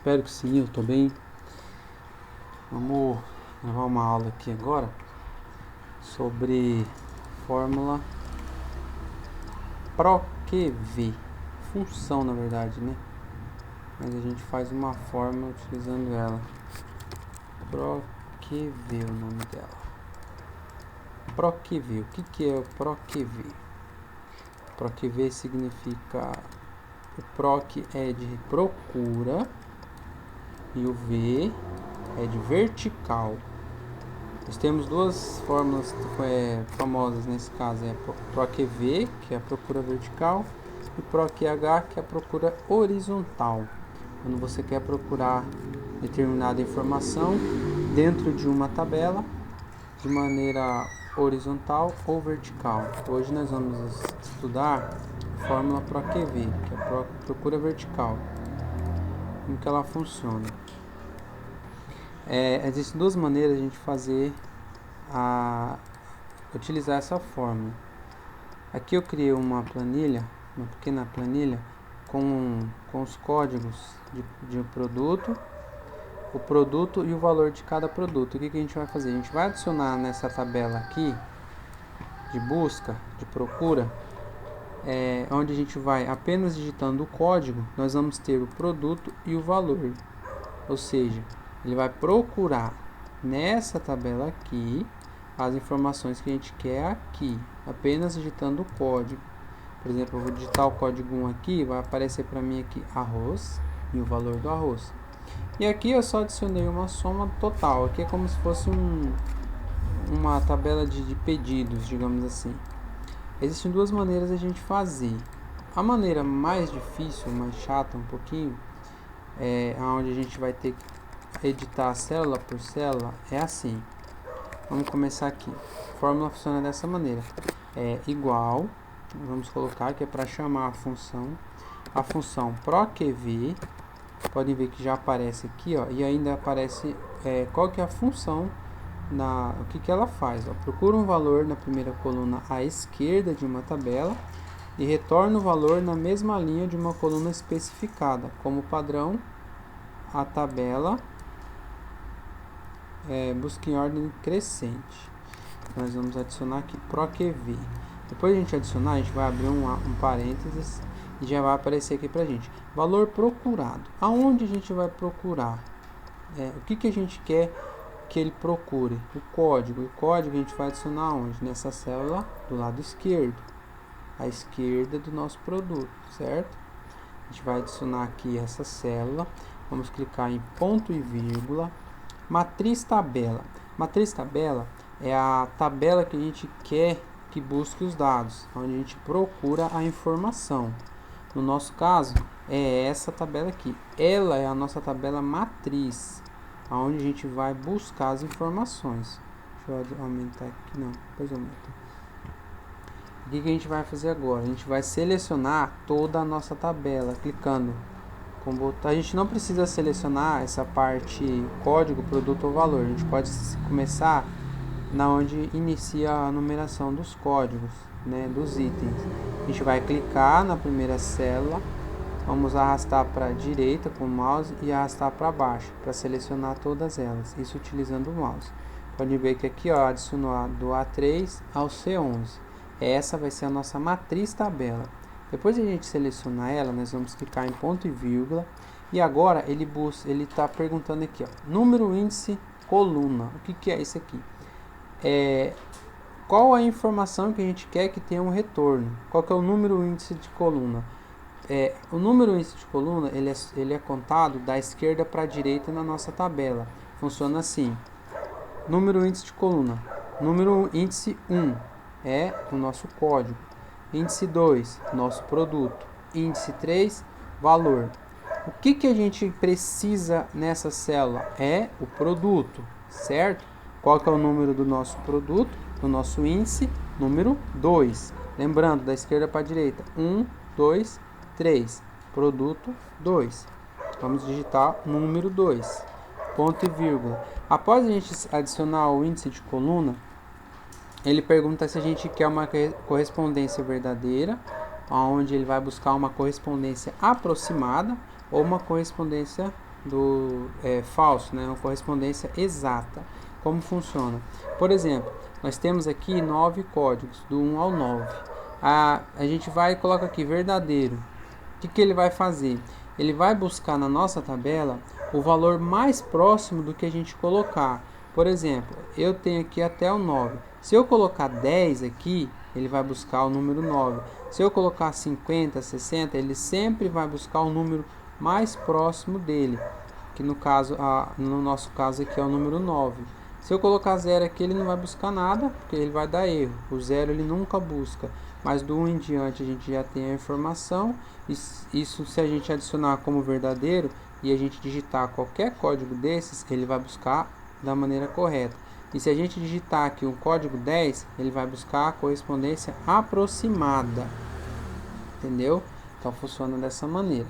Espero que sim, eu tô bem. Vamos gravar uma aula aqui agora sobre fórmula PROQV, função na verdade, né? Mas a gente faz uma fórmula utilizando ela. PROQV é o nome dela. PROQV, o que é o PROQV? PROQV significa, o PROQ é de procura e o V é de vertical. Nós temos duas fórmulas famosas nesse caso, PROQV, que é a procura vertical, e PROQH, que é a procura horizontal. Quando você quer procurar determinada informação dentro de uma tabela de maneira horizontal ou vertical. Hoje nós vamos estudar a fórmula PROQV, que é a procura vertical. Como que ela funciona? Existem duas maneiras de a gente utilizar essa fórmula. Aqui eu criei uma planilha, uma pequena planilha com os códigos de um produto, o produto e o valor de cada produto. O que a gente vai fazer? A gente vai adicionar nessa tabela aqui de busca, de procura, onde a gente vai apenas digitando o código, nós vamos ter o produto e o valor. Ou seja, ele vai procurar nessa tabela aqui as informações que a gente quer aqui, apenas digitando o código. Por exemplo, eu vou digitar o código 1 aqui, vai aparecer para mim aqui arroz e o valor do arroz. E aqui eu só adicionei uma soma total. Aqui é como se fosse uma tabela de pedidos, digamos assim. Existem duas maneiras de a gente fazer. A maneira mais difícil, mais chata um pouquinho, onde a gente vai ter que editar célula por célula, é assim. Vamos começar aqui. A fórmula funciona dessa maneira. Igual, vamos colocar que é para chamar a função PROQV. Podem ver que já aparece aqui, ó, e ainda aparece qual que é a função, o que ela faz. Ó. Procura um valor na primeira coluna à esquerda de uma tabela e retorna o valor na mesma linha de uma coluna especificada. Como padrão, a tabela busca em ordem crescente. Nós vamos adicionar aqui PROQV. Depois de a gente adicionar, a gente vai abrir um parênteses e já vai aparecer aqui pra gente. Valor procurado. Aonde a gente vai procurar? O que a gente quer que ele procure? O código. O código a gente vai adicionar onde? Nessa célula do lado esquerdo. À esquerda do nosso produto, certo? A gente vai adicionar aqui essa célula. Vamos clicar em ponto e vírgula. Matriz tabela. Matriz tabela é a tabela que a gente quer que busque os dados, onde a gente procura a informação. No nosso caso, é essa tabela aqui. Ela é a nossa tabela matriz, onde a gente vai buscar as informações. Deixa eu aumentar aqui, não, depois eu aumento. O que a gente vai fazer agora? A gente vai selecionar toda a nossa tabela, clicando. A gente não precisa selecionar essa parte código, produto ou valor. A gente pode começar na onde inicia a numeração dos códigos, né, dos itens. A gente vai clicar na primeira célula, vamos arrastar para a direita com o mouse e arrastar para baixo para selecionar todas elas, isso utilizando o mouse. Pode ver que aqui ó, adicionou do A3 ao C11. Essa vai ser a nossa matriz tabela. Depois de a gente selecionar ela, nós vamos clicar em ponto e vírgula. E agora ele está perguntando aqui, ó, número, índice, coluna. O que é isso aqui? Qual a informação que a gente quer que tenha um retorno? Qual que é o número, índice de coluna? O número, índice de coluna ele é contado da esquerda para a direita na nossa tabela. Funciona assim: número, índice de coluna. Número, índice 1 é o nosso código. Índice 2, nosso produto. Índice 3, valor. O que a gente precisa nessa célula? É o produto, certo? Qual que é o número do nosso produto? Do nosso índice, número 2. Lembrando, da esquerda para a direita. 1, 2, 3. Produto 2. Vamos digitar número 2. Ponto e vírgula. Após a gente adicionar o índice de coluna, ele pergunta se a gente quer uma correspondência verdadeira, onde ele vai buscar uma correspondência aproximada ou uma correspondência falso, né? Uma correspondência exata. Como funciona? Por exemplo, nós temos aqui 9 códigos, do 1 ao 9. A gente vai e coloca aqui verdadeiro. O que ele vai fazer? Ele vai buscar na nossa tabela o valor mais próximo do que a gente colocar. Por exemplo, eu tenho aqui até o 9. Se eu colocar 10 aqui, ele vai buscar o número 9. Se eu colocar 50, 60, ele sempre vai buscar o número mais próximo dele, que no nosso caso aqui é o número 9. Se eu colocar 0 aqui, ele não vai buscar nada, porque ele vai dar erro. O 0 ele nunca busca, mas do 1 em diante a gente já tem a informação. Isso, se a gente adicionar como verdadeiro e a gente digitar qualquer código desses, ele vai buscar da maneira correta. E se a gente digitar aqui o código 10, ele vai buscar a correspondência aproximada. Entendeu? Então funciona dessa maneira.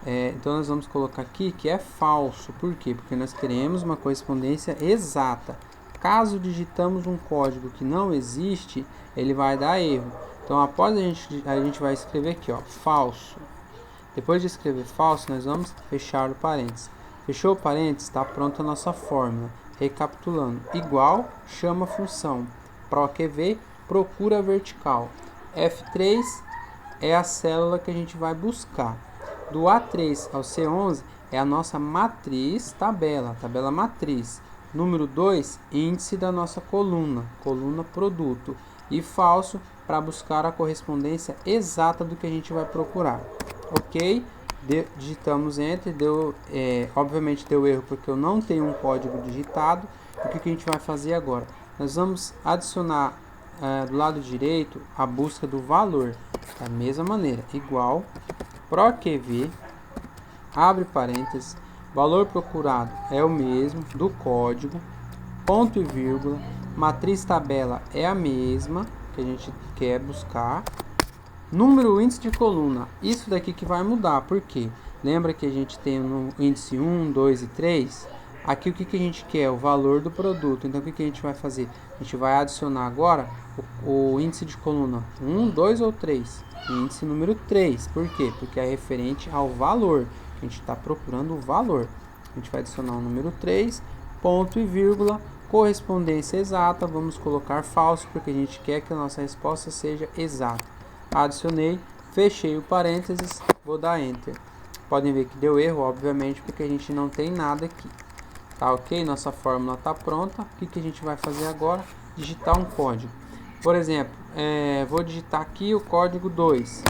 Então nós vamos colocar aqui que é falso. Por quê? Porque nós queremos uma correspondência exata. Caso digitamos um código que não existe, ele vai dar erro. Então após a gente vai escrever aqui, ó, falso. Depois de escrever falso, nós vamos fechar o parênteses. Fechou o parênteses, está pronta a nossa fórmula. Recapitulando, igual, chama função. PROQV, procura vertical. F3 é a célula que a gente vai buscar. Do A3 ao C11 é a nossa matriz tabela matriz. Número 2, índice da nossa coluna produto. E falso para buscar a correspondência exata do que a gente vai procurar. Ok? Digitamos Enter, obviamente deu erro porque eu não tenho um código digitado. O que a gente vai fazer agora? Nós vamos adicionar do lado direito a busca do valor, da mesma maneira, igual, PROQV, abre parênteses, valor procurado é o mesmo do código, ponto e vírgula, matriz tabela é a mesma que a gente quer buscar, número índice de coluna, isso daqui que vai mudar, por quê? Lembra que a gente tem no índice 1, 2 e 3? Aqui o que a gente quer? O valor do produto. Então o que a gente vai fazer? A gente vai adicionar agora o índice de coluna 1, 2 ou 3. Índice número 3. Por quê? Porque é referente ao valor. A gente está procurando o valor. A gente vai adicionar o número 3, ponto e vírgula, correspondência exata. Vamos colocar falso porque a gente quer que a nossa resposta seja exata. Adicionei, fechei o parênteses, vou dar Enter. Podem ver que deu erro, obviamente, porque a gente não tem nada aqui. Tá ok? Nossa fórmula está pronta. O que a gente vai fazer agora? Digitar um código. Por exemplo, vou digitar aqui o código 2.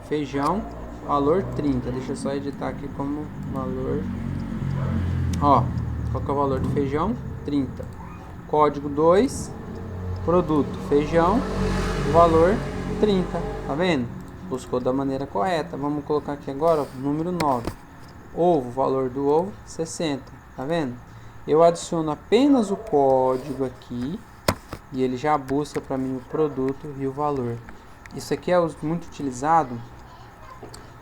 Feijão, valor 30. Deixa eu só editar aqui como valor. Ó, qual que é o valor do feijão? 30. Código 2, produto, feijão, valor 30. Tá vendo? Buscou da maneira correta. Vamos colocar aqui agora o número 9. Ovo, valor do ovo, 60. Tá vendo? Eu adiciono apenas o código aqui e ele já busca para mim o produto e o valor. Isso aqui é muito utilizado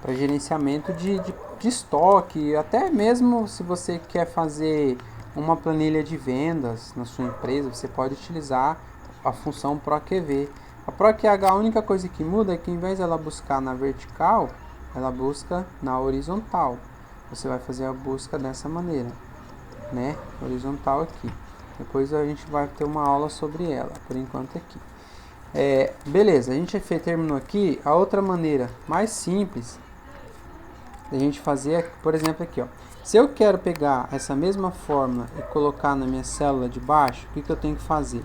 para gerenciamento de estoque, até mesmo se você quer fazer uma planilha de vendas na sua empresa, você pode utilizar a função PROQV. A PROQH, a única coisa que muda é que em vez de ela buscar na vertical, ela busca na horizontal. Você vai fazer a busca dessa maneira, né? Horizontal aqui. Depois a gente vai ter uma aula sobre ela, por enquanto aqui. Beleza, a gente terminou aqui. A outra maneira mais simples da gente fazer, por exemplo, aqui, ó. Se eu quero pegar essa mesma fórmula e colocar na minha célula de baixo, o que eu tenho que fazer?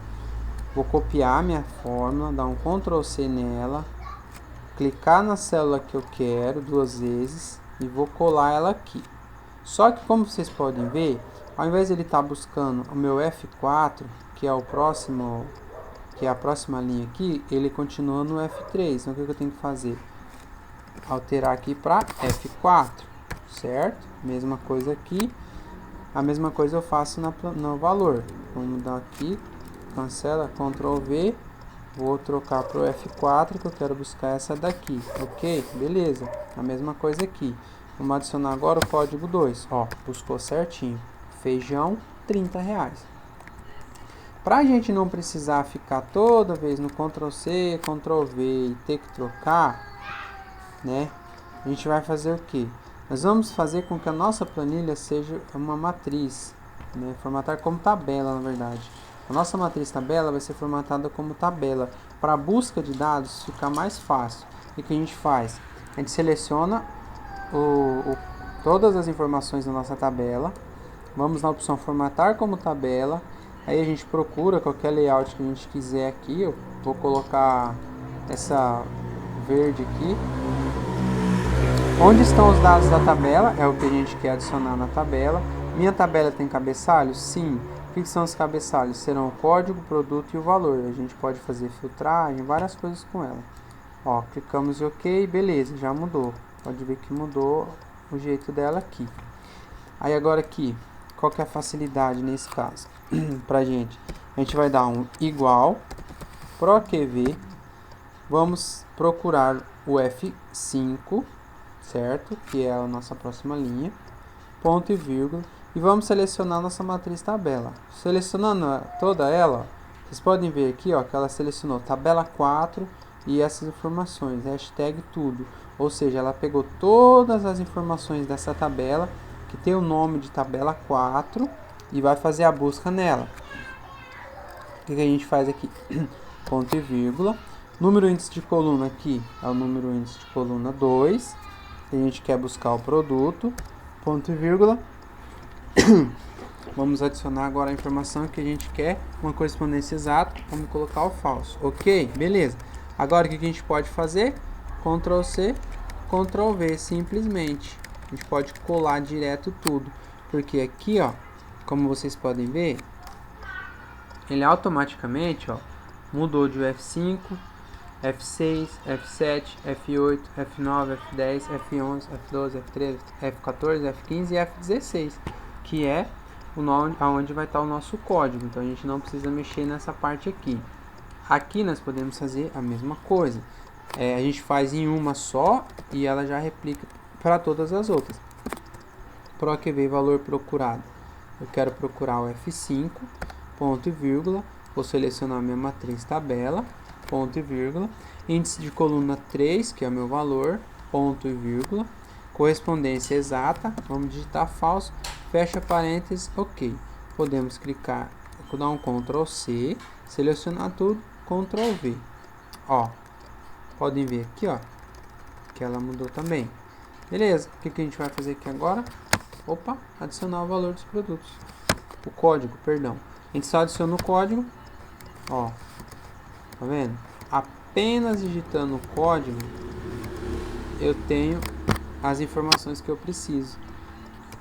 Vou copiar a minha fórmula, dar um Ctrl C nela, clicar na célula que eu quero 2 vezes e vou colar ela aqui. Só que, como vocês podem ver, ao invés de ele estar buscando o meu F4, que é o próximo, que é a próxima linha aqui, ele continua no F3. Então o que eu tenho que fazer? Alterar aqui para F4, certo? Mesma coisa aqui. A mesma coisa eu faço no valor. Vamos dar aqui, cancela, Ctrl V. Vou trocar para o F4, que eu quero buscar essa daqui. Ok? Beleza. A mesma coisa aqui. Vamos adicionar agora o código 2. Ó, buscou certinho. Feijão, R$30. Para a gente não precisar ficar toda vez no Ctrl C, Ctrl V e ter que trocar, né? A gente vai fazer o que? Nós vamos fazer com que a nossa planilha seja uma matriz, né? Formatar como tabela, na verdade. A nossa matriz tabela vai ser formatada como tabela. Para a busca de dados ficar mais fácil. O que a gente faz? A gente seleciona todas as informações da nossa tabela. Vamos na opção formatar como tabela. Aí a gente procura qualquer layout que a gente quiser aqui. Eu vou colocar essa verde aqui. Onde estão os dados da tabela? É o que a gente quer adicionar na tabela. Minha tabela tem cabeçalhos? Sim. O que são os cabeçalhos? Serão o código, o produto e o valor. A gente pode fazer filtragem, várias coisas com ela. Ó, clicamos em OK, beleza, já mudou. Pode ver que mudou o jeito dela aqui. Aí agora aqui, qual que é a facilidade nesse caso? Pra gente, a gente vai dar um igual, PROQV, vamos procurar o F5, certo? Que é a nossa próxima linha, ponto e vírgula, e vamos selecionar nossa matriz tabela. Selecionando toda ela, vocês podem ver aqui, ó, que ela selecionou tabela 4 e essas informações, hashtag tudo. Ou seja, ela pegou todas as informações dessa tabela, que tem o nome de tabela 4, e vai fazer a busca nela. O que a gente faz aqui? Ponto e vírgula. Número índice de coluna aqui é o número índice de coluna 2. A gente quer buscar o produto. Ponto e vírgula. Vamos adicionar agora a informação que a gente quer, uma correspondência exata. Vamos colocar o falso. Ok? Beleza. Agora o que a gente pode fazer? Ctrl C, Ctrl V, simplesmente. A gente pode colar direto tudo. Porque aqui, ó, como vocês podem ver, ele automaticamente, ó, mudou de F5, F6, F7, F8, F9, F10, F11, F12, F13, F14, F15 e F16, que é onde vai estar o nosso código. Então a gente não precisa mexer nessa parte aqui. Aqui nós podemos fazer a mesma coisa. A gente faz em uma só e ela já replica para todas as outras. PROQV valor procurado. Eu quero procurar o F5, ponto e vírgula. Vou selecionar minha matriz tabela, ponto e vírgula. Índice de coluna 3, que é o meu valor, ponto e vírgula. Correspondência exata, vamos digitar falso, fecha parênteses, ok. Podemos clicar, dar um Ctrl C, selecionar tudo, Ctrl V. Ó, podem ver aqui, ó, que ela mudou também. Beleza, o que a gente vai fazer aqui agora? Opa, adicionar o valor dos produtos. O código, perdão. A gente só adiciona o código, ó, tá vendo? Apenas digitando o código, eu tenho as informações que eu preciso.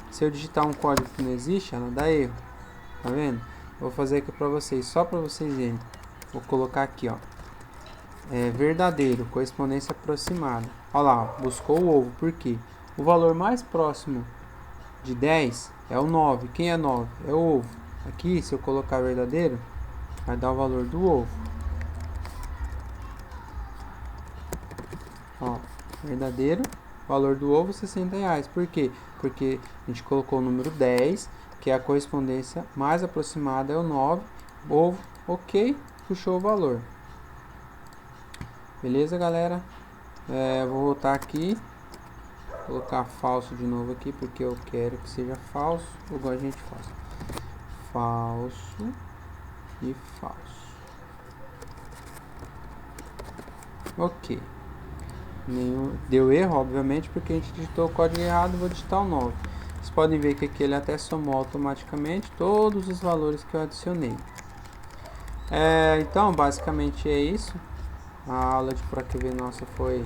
Se eu digitar um código que não existe, ela dá erro, tá vendo? Vou fazer aqui para vocês, só para vocês verem. Vou colocar aqui, ó, verdadeiro, correspondência aproximada. Olha lá, ó, buscou o ovo, por quê? O valor mais próximo de 10 é o 9. Quem é 9? É o ovo. Aqui, se eu colocar verdadeiro, vai dar o valor do ovo. Ó, verdadeiro, valor do ovo R$60. Por quê? Porque a gente colocou o número 10, que é a correspondência mais aproximada, é o 9. Ovo, ok, puxou o valor. Beleza, galera? Vou voltar aqui, colocar falso de novo aqui, porque eu quero que seja falso, igual a gente faz. Falso e falso. Ok. Deu erro, obviamente, porque a gente digitou o código errado. Vou digitar o 9. Vocês podem ver que aqui ele até somou automaticamente todos os valores que eu adicionei. Então, basicamente é isso. A aula de PROQV nossa foi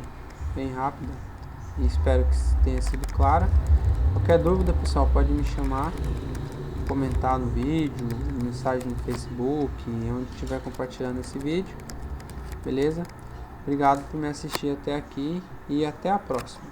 bem rápida e espero que tenha sido clara. Qualquer dúvida, pessoal, pode me chamar, comentar no vídeo, mensagem no Facebook, onde estiver compartilhando esse vídeo. Beleza? Obrigado por me assistir até aqui e até a próxima.